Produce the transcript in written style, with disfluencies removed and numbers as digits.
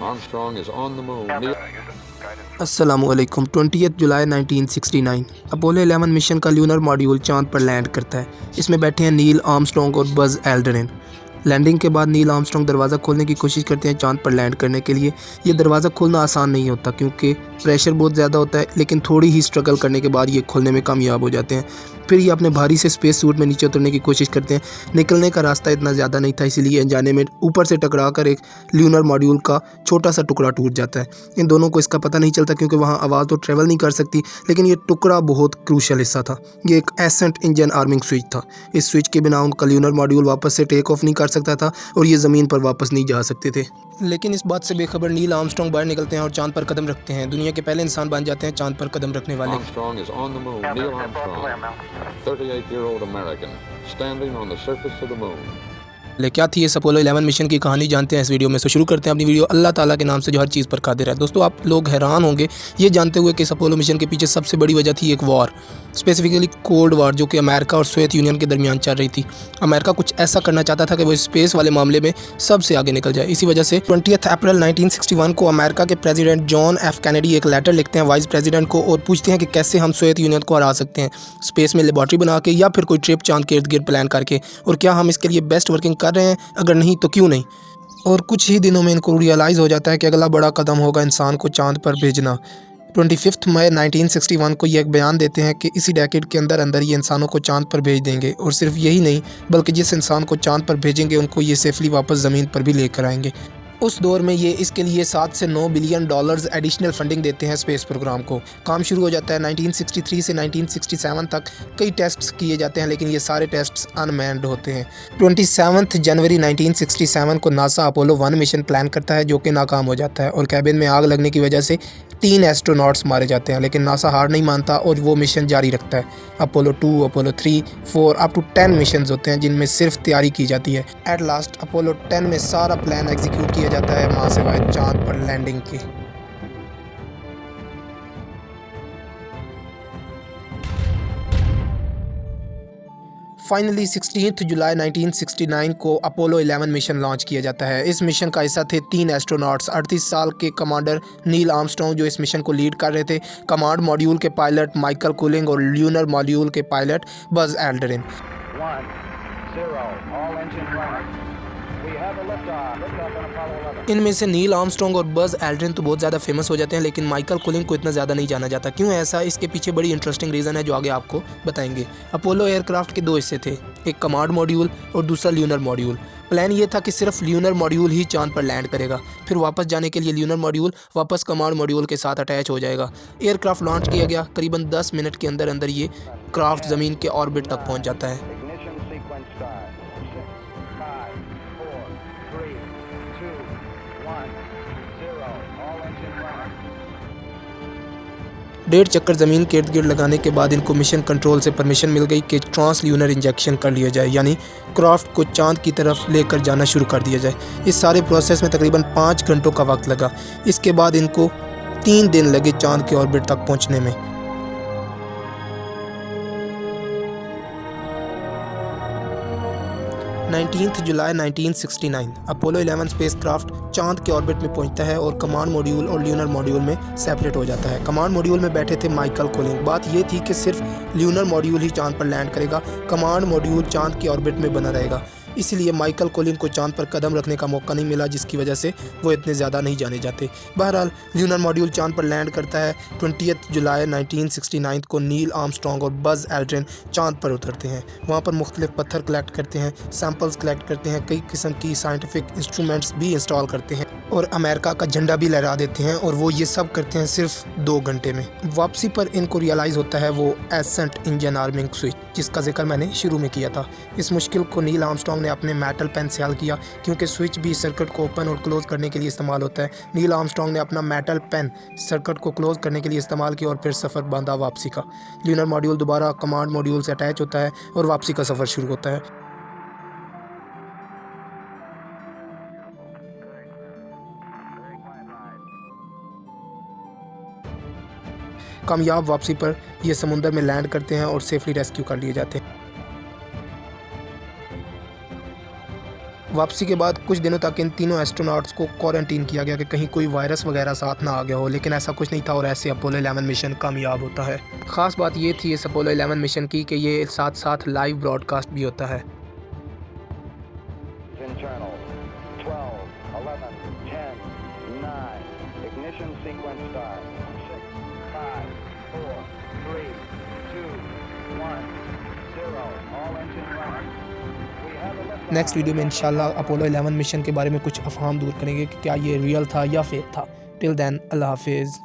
Armstrong is on the moon. अस्सलामुअलैकुम 20 जुलाई 1969 Apollo 11 mission का lunar module चांद पर लैंड करता है। इसमें बैठे हैं नील आर्मस्ट्रॉन्ग और बज़ एल्ड्रिन। लैंडिंग के बाद नील आर्मस्ट्रॉन्ग दरवाज़ा खोलने की कोशिश करते हैं चांद पर लैंड करने के लिए। ये दरवाज़ा खोलना आसान नहीं होता क्योंकि प्रेशर बहुत ज़्यादा होता है, लेकिन थोड़ी ही स्ट्रगल करने के बाद ये खोलने में कामयाब हो जाते हैं। फिर ये अपने भारी से स्पेस सूट में नीचे उतरने की कोशिश करते हैं। निकलने का रास्ता इतना ज़्यादा नहीं था, इसीलिए अनजाने में ऊपर से टकरा कर एक ल्यूनर मॉड्यूल का छोटा सा टुकड़ा टूट जाता है। इन दोनों को इसका पता नहीं चलता क्योंकि वहाँ आवाज़ तो ट्रेवल नहीं कर सकती, लेकिन ये टुकड़ा बहुत क्रूशल हिस्सा था। ये एक एसेंट इंजन आर्मिंग स्विच था। इस स्विच के बिना उनका ल्यूनर मॉड्यूल वापस से टेक ऑफ नहीं कर सकता था और ये ज़मीन पर वापस नहीं जा सकते थे। लेकिन इस बात से बेखबर नील आर्मस्ट्रॉन्ग बाहर निकलते हैं और चांद पर कदम रखते हैं। दुनिया के पहले इंसान बन जाते हैं चांद पर कदम रखने वाले। Armstrong is on the moon. Neil Armstrong, 38-year-old American, standing on the surface of the moon. क्या थी इस अपोलो 11 मिशन की कहानी जानते हैं इस वीडियो में। तो शुरू करते हैं अपनी वीडियो अल्लाह ताला के नाम से जो हर चीज़ पर कादिर है। दोस्तों, आप लोग हैरान होंगे ये जानते हुए कि इस अपोलो मिशन के पीछे सबसे बड़ी वजह थी एक वॉर, स्पेसिफिकली कोल्ड वॉर, जो कि अमेरिका और सोवियत यूनियन के दरमियान चल रही थी। अमेरिका कुछ ऐसा करना चाहता था कि वो स्पेस वाले मामले में सबसे आगे निकल जाए। इसी वजह से 20 अप्रैल 1961 को अमेरिका के प्रेसिडेंट जॉन एफ कैनेडी एक लेटर लिखते हैं वाइस प्रेसिडेंट को और पूछते हैं कि कैसे हम सोवियत यूनियन को हरा सकते हैं, स्पेस में लेबॉर्ट्री बना के या फिर कोई ट्रिप चांद के इर्द गिर्द प्लान करके, और क्या हम इसके लिए बेस्ट वर्किंग कर रहे हैं, अगर नहीं तो क्यों नहीं। और कुछ ही दिनों में इनको रियलाइज़ हो जाता है कि अगला बड़ा कदम होगा इंसान को चांद पर भेजना। 25 मई 1961 को ये एक बयान देते हैं कि इसी डेकेड के अंदर अंदर ये इंसानों को चांद पर भेज देंगे, और सिर्फ यही नहीं बल्कि जिस इंसान को चांद पर भेजेंगे उनको ये सेफली वापस ज़मीन पर भी लेकर आएंगे। उस दौर में ये इसके लिए 7 से 9 बिलियन डॉलर्स एडिशनल फंडिंग देते हैं स्पेस प्रोग्राम को। काम शुरू हो जाता है 1963 से 1967 तक कई टेस्ट्स किए जाते हैं, लेकिन ये सारे टेस्ट्स अनमैन्ड होते हैं। 27 जनवरी 1967 को नासा अपोलो 1 मिशन प्लान करता है जो कि नाकाम हो जाता है और कैबिन में आग लगने की वजह से 3 एस्ट्रोनॉट्स मारे जाते हैं, लेकिन नासा हार नहीं मानता और वो मिशन जारी रखता है। Apollo 2, Apollo 3, 4 up to 10 mission होते हैं जिनमें सिर्फ तैयारी की जाती है। एट लास्ट अपोलो 10 में सारा प्लान एग्जीक्यूट किया जाता है माँ से वाहिद चांद पर लैंडिंग की। फाइनली 16 जुलाई 1969 को अपोलो 11 मिशन लॉन्च किया जाता है। इस मिशन का हिस्सा थे 3 एस्ट्रोनॉट्स, 38 साल के कमांडर नील आर्मस्ट्रॉन्ग जो इस मिशन को लीड कर रहे थे, कमांड मॉड्यूल के पायलट माइकल कूलिंग और ल्यूनर मॉड्यूल के पायलट बज़ एल्ड्रिन। इनमें से नील आर्मस्ट्रॉन्ग और बज़ एल्ड्रिन तो बहुत ज़्यादा फेमस हो जाते हैं, लेकिन माइकल कूलिंग को इतना ज़्यादा नहीं जाना जाता। क्यों ऐसा, इसके पीछे बड़ी इंटरेस्टिंग रीज़न है जो आगे आपको बताएंगे। अपोलो एयरक्राफ्ट के 2 हिस्से थे, एक कमांड मॉड्यूल और दूसरा ल्यूनर मॉड्यूल। प्लान ये था कि सिर्फ ल्यूनर मॉड्यूल ही चांद पर लैंड करेगा, फिर वापस जाने के लिए ल्यूनर मॉड्यूल वापस कमांड मॉड्यूल के साथ अटैच हो जाएगा। एयरक्राफ्ट लॉन्च किया गया, करीबन 10 मिनट के अंदर अंदर ये क्राफ्ट ज़मीन के ऑर्बिट तक पहुँच जाता है। डेढ़ चक्कर ज़मीन के इर्द गिर्द लगाने के बाद इनको मिशन कंट्रोल से परमिशन मिल गई कि ट्रांस ल्यूनर इंजेक्शन कर लिया जाए, यानी क्राफ्ट को चांद की तरफ लेकर जाना शुरू कर दिया जाए। इस सारे प्रोसेस में तकरीबन 5 घंटों का वक्त लगा। इसके बाद इनको 3 दिन लगे चांद के ऑर्बिट तक पहुँचने में। 19 जुलाई 1969 अपोलो 11 स्पेसक्राफ्ट चांद के ऑर्बिट में पहुंचता है और कमांड मॉड्यूल और ल्यूनर मॉड्यूल में सेपरेट हो जाता है। कमांड मॉड्यूल में बैठे थे माइकल कूलिंग। बात ये थी कि सिर्फ ल्यूनर मॉड्यूल ही चांद पर लैंड करेगा, कमांड मॉड्यूल चांद के ऑर्बिट में बना रहेगा। इसीलिए माइकल कूलिंग को चांद पर कदम रखने का मौका नहीं मिला, जिसकी वजह से वो इतने ज़्यादा नहीं जाने जाते। बहरहाल ल्यूनर मॉड्यूल चांद पर लैंड करता है। 20 जुलाई 1969 को नील आर्मस्ट्रॉन्ग और बज़ एल्ड्रिन चांद पर उतरते हैं। वहाँ पर मुख्तलिफ पत्थर कलेक्ट करते हैं, सैम्पल्स कलेक्ट करते हैं, कई किस्म की साइंटिफिक इंस्ट्रूमेंट्स भी इंस्टॉल करते हैं और अमेरिका का झंडा भी लहरा देते हैं, और वो ये सब करते हैं सिर्फ 2 घंटे में। वापसी पर इनको रियलाइज़ होता है वो एसेंट इंजन आर्मिंग स्विच जिसका जिक्र मैंने शुरू में किया था। इस मुश्किल को नील आर्मस्ट्रॉन्ग ने अपने मेटल पेन से हल किया, क्योंकि स्विच भी सर्किट को ओपन और क्लोज करने के लिए इस्तेमाल होता है। नील आर्मस्ट्रॉन्ग ने अपना मेटल पेन सर्किट को क्लोज करने के लिए इस्तेमाल किया और फिर सफ़र बांधा वापसी का। ल्यूनर मॉड्यूल दोबारा कमांड मॉड्यूल से अटैच होता है और वापसी का सफ़र शुरू होता है। कामयाब वापसी पर ये समुंदर में लैंड करते हैं और सेफली रेस्क्यू कर लिए जाते हैं। वापसी के बाद कुछ दिनों तक इन तीनों एस्ट्रोनॉट्स को क्वारंटीन किया गया कि कहीं कोई वायरस वगैरह साथ ना आ गया हो, लेकिन ऐसा कुछ नहीं था और ऐसे अपोलो 11 मिशन कामयाब होता है। ख़ास बात ये थी इस अपोलो 11 मिशन की कि ये साथ साथ लाइव ब्रॉडकास्ट भी होता है। Internal 12, 11, 10, 9, ignition sequence start, 6, 5, 4, 3, 2, 1, 0, all engine running. We have a left next video में इंशाल्लाह अपोलो 11 मिशन के बारे में कुछ अफवाह दूर करेंगे कि क्या ये रियल था या फेक था। टिल देन अल्लाह हाफिज़।